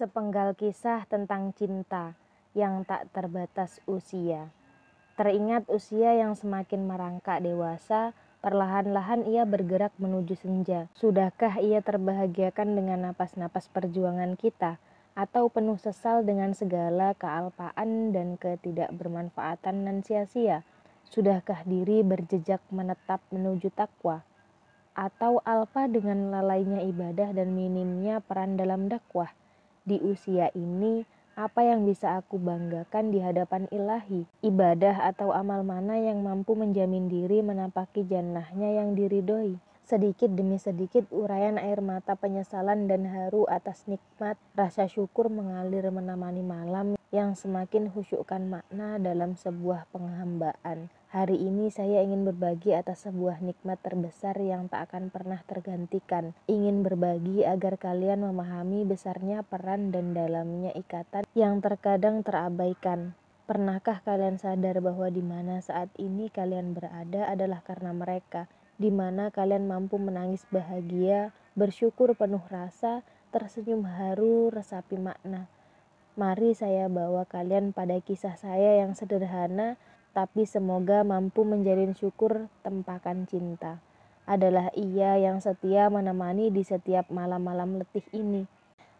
Sepenggal kisah tentang cinta yang tak terbatas usia. Teringat usia yang semakin merangkak dewasa, perlahan-lahan ia bergerak menuju senja. Sudahkah ia terbahagiakan dengan napas-napas perjuangan kita? Atau penuh sesal dengan segala kealpaan dan ketidakbermanfaatan nan sia-sia? Sudahkah diri berjejak menetap menuju takwa? Atau alpa dengan lalainya ibadah dan minimnya peran dalam dakwah? Di usia ini, apa yang bisa aku banggakan di hadapan ilahi? Ibadah atau amal mana yang mampu menjamin diri menapaki jannahnya yang diridhoi? Sedikit demi sedikit uraian air mata penyesalan dan haru atas nikmat rasa syukur mengalir menemani malam yang semakin khusyukkan makna dalam sebuah penghambaan. Hari ini saya ingin berbagi atas sebuah nikmat terbesar yang tak akan pernah tergantikan. Ingin berbagi agar kalian memahami besarnya peran dan dalamnya ikatan yang terkadang terabaikan. Pernahkah kalian sadar bahwa di mana saat ini kalian berada adalah karena mereka? Di mana kalian mampu menangis bahagia, bersyukur penuh rasa, tersenyum haru, resapi makna. Mari saya bawa kalian pada kisah saya yang sederhana, tapi semoga mampu menjalin syukur tempakan cinta. Adalah ia yang setia menemani di setiap malam-malam letih ini.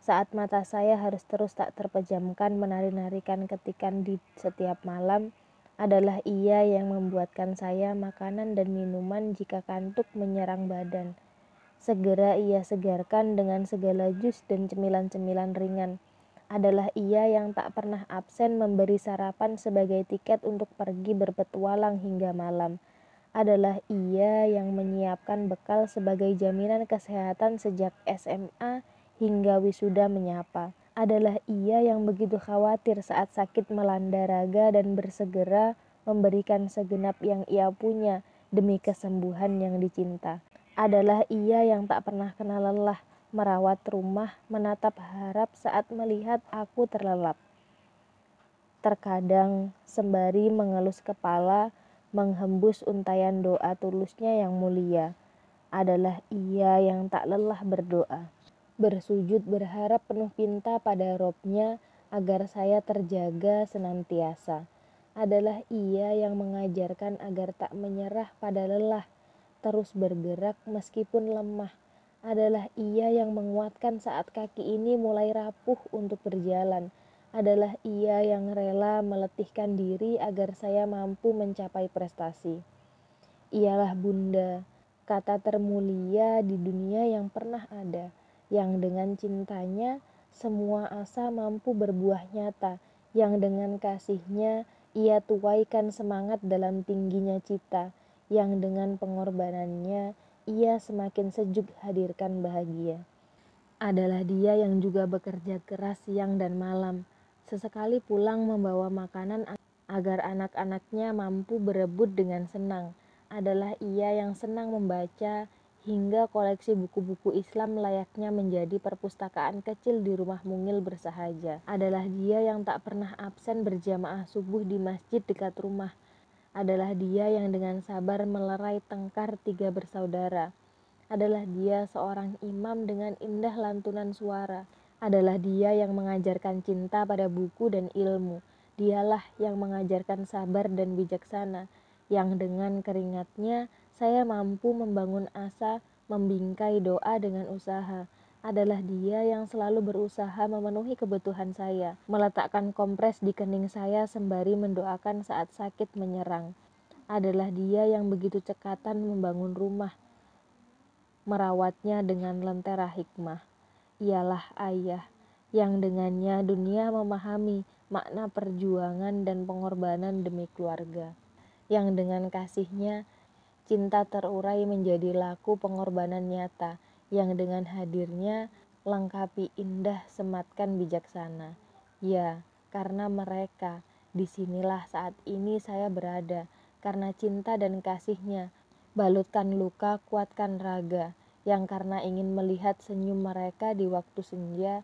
Saat mata saya harus terus tak terpejamkan menari-narikan ketikan di setiap malam, adalah ia yang membuatkan saya makanan dan minuman jika kantuk menyerang badan. Segera ia segarkan dengan segala jus dan cemilan-cemilan ringan. Adalah ia yang tak pernah absen memberi sarapan sebagai tiket untuk pergi berpetualang hingga malam. Adalah ia yang menyiapkan bekal sebagai jaminan kesehatan sejak SMA hingga wisuda menyapa. Adalah ia yang begitu khawatir saat sakit melanda raga dan bersegera memberikan segenap yang ia punya demi kesembuhan yang dicinta. Adalah ia yang tak pernah kenal lelah merawat rumah, menatap harap saat melihat aku terlelap. Terkadang sembari mengelus kepala, menghembus untayan doa tulusnya yang mulia. Adalah ia yang tak lelah berdoa, bersujud berharap penuh pinta pada Robnya agar saya terjaga senantiasa. Adalah ia yang mengajarkan agar tak menyerah pada lelah, terus bergerak meskipun lemah. Adalah ia yang menguatkan saat kaki ini mulai rapuh untuk berjalan. Adalah ia yang rela meletihkan diri agar saya mampu mencapai prestasi. Ialah Bunda, kata termulia di dunia yang pernah ada, yang dengan cintanya semua asa mampu berbuah nyata, yang dengan kasihnya ia tuaikan semangat dalam tingginya cita, yang dengan pengorbanannya ia semakin sejuk hadirkan bahagia. Adalah dia yang juga bekerja keras siang dan malam, sesekali pulang membawa makanan agar anak-anaknya mampu berebut dengan senang. Adalah ia yang senang membaca hingga koleksi buku-buku Islam layaknya menjadi perpustakaan kecil di rumah mungil bersahaja. Adalah dia yang tak pernah absen berjamaah subuh di masjid dekat rumah. Adalah dia yang dengan sabar melerai tengkar tiga bersaudara. Adalah dia seorang imam dengan indah lantunan suara. Adalah dia yang mengajarkan cinta pada buku dan ilmu. Dialah yang mengajarkan sabar dan bijaksana, yang dengan keringatnya saya mampu membangun asa, membingkai doa dengan usaha. Adalah dia yang selalu berusaha memenuhi kebutuhan saya, meletakkan kompres di kening saya sembari mendoakan saat sakit menyerang. Adalah dia yang begitu cekatan membangun rumah, merawatnya dengan lentera hikmah. Ialah ayah, yang dengannya dunia memahami makna perjuangan dan pengorbanan demi keluarga. Yang dengan kasihnya cinta terurai menjadi laku pengorbanan nyata, yang dengan hadirnya lengkapi indah sematkan bijaksana. Ya, karena mereka, disinilah saat ini saya berada, karena cinta dan kasihnya. Balutkan luka, kuatkan raga, yang karena ingin melihat senyum mereka di waktu senja,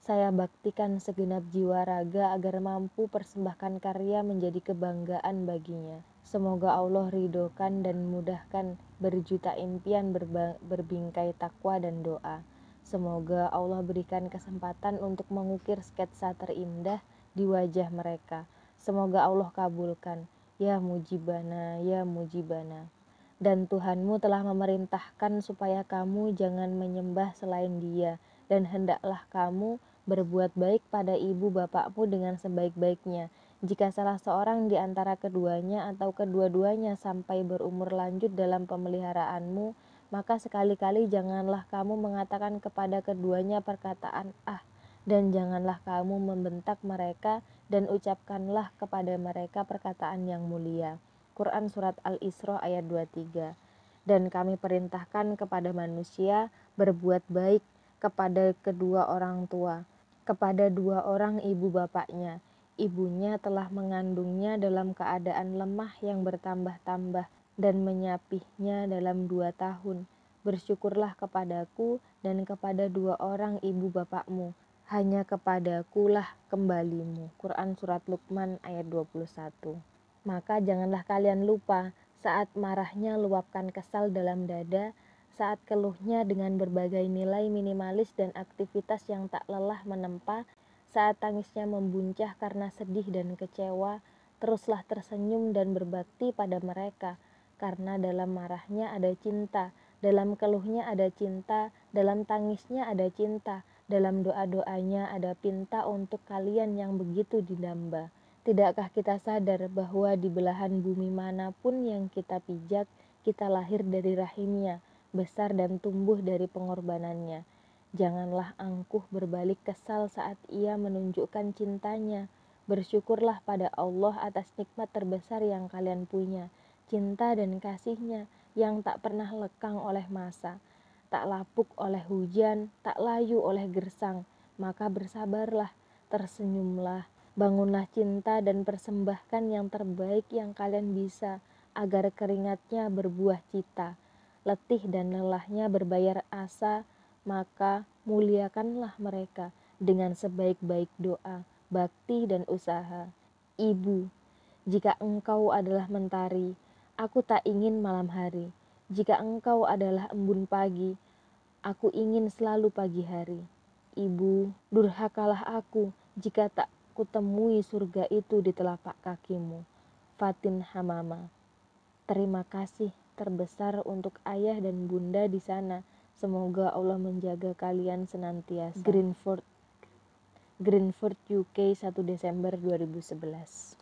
saya baktikan segenap jiwa raga agar mampu persembahkan karya menjadi kebanggaan baginya. Semoga Allah ridhokan dan mudahkan berjuta impian berbingkai takwa dan doa. Semoga Allah berikan kesempatan untuk mengukir sketsa terindah di wajah mereka. Semoga Allah kabulkan. Ya mujibana, ya mujibana. Dan Tuhanmu telah memerintahkan supaya kamu jangan menyembah selain Dia, dan hendaklah kamu berbuat baik pada ibu bapakmu dengan sebaik-baiknya. Jika salah seorang di antara keduanya atau kedua-duanya sampai berumur lanjut dalam pemeliharaanmu, maka sekali-kali janganlah kamu mengatakan kepada keduanya perkataan "ah", dan janganlah kamu membentak mereka, dan ucapkanlah kepada mereka perkataan yang mulia. Quran Surat Al-Isra ayat 23. Dan kami perintahkan kepada manusia berbuat baik kepada kedua orang tua, kepada dua orang ibu bapaknya. Ibunya telah mengandungnya dalam keadaan lemah yang bertambah-tambah dan menyapihnya dalam 2 tahun. Bersyukurlah kepadaku dan kepada dua orang ibu bapakmu. Hanya kepadakulah kembalimu. Quran Surat Luqman ayat 21. Maka janganlah kalian lupa saat marahnya luapkan kesal dalam dada, saat keluhnya dengan berbagai nilai minimalis dan aktivitas yang tak lelah menempa, saat tangisnya membuncah karena sedih dan kecewa, teruslah tersenyum dan berbakti pada mereka, karena dalam marahnya ada cinta, dalam keluhnya ada cinta, dalam tangisnya ada cinta, dalam doa-doanya ada pinta untuk kalian yang begitu didamba. Tidakkah kita sadar bahwa di belahan bumi manapun yang kita pijak, kita lahir dari rahimnya, besar dan tumbuh dari pengorbanannya. Janganlah angkuh berbalik kesal saat ia menunjukkan cintanya. Bersyukurlah pada Allah atas nikmat terbesar yang kalian punya, cinta dan kasihnya yang tak pernah lekang oleh masa, tak lapuk oleh hujan, tak layu oleh gersang. Maka bersabarlah, tersenyumlah, bangunlah cinta dan persembahkan yang terbaik yang kalian bisa, agar keringatnya berbuah cita, letih dan lelahnya berbayar asa, maka muliakanlah mereka dengan sebaik-baik doa, bakti dan usaha. Ibu, jika engkau adalah mentari, aku tak ingin malam hari. Jika engkau adalah embun pagi, aku ingin selalu pagi hari. Ibu, durhakalah aku jika tak kutemui surga itu di telapak kakimu. Fatin Hamama. Terima kasih terbesar untuk ayah dan bunda di sana. Semoga Allah menjaga kalian senantiasa. Greenford, UK, 1 Desember 2011.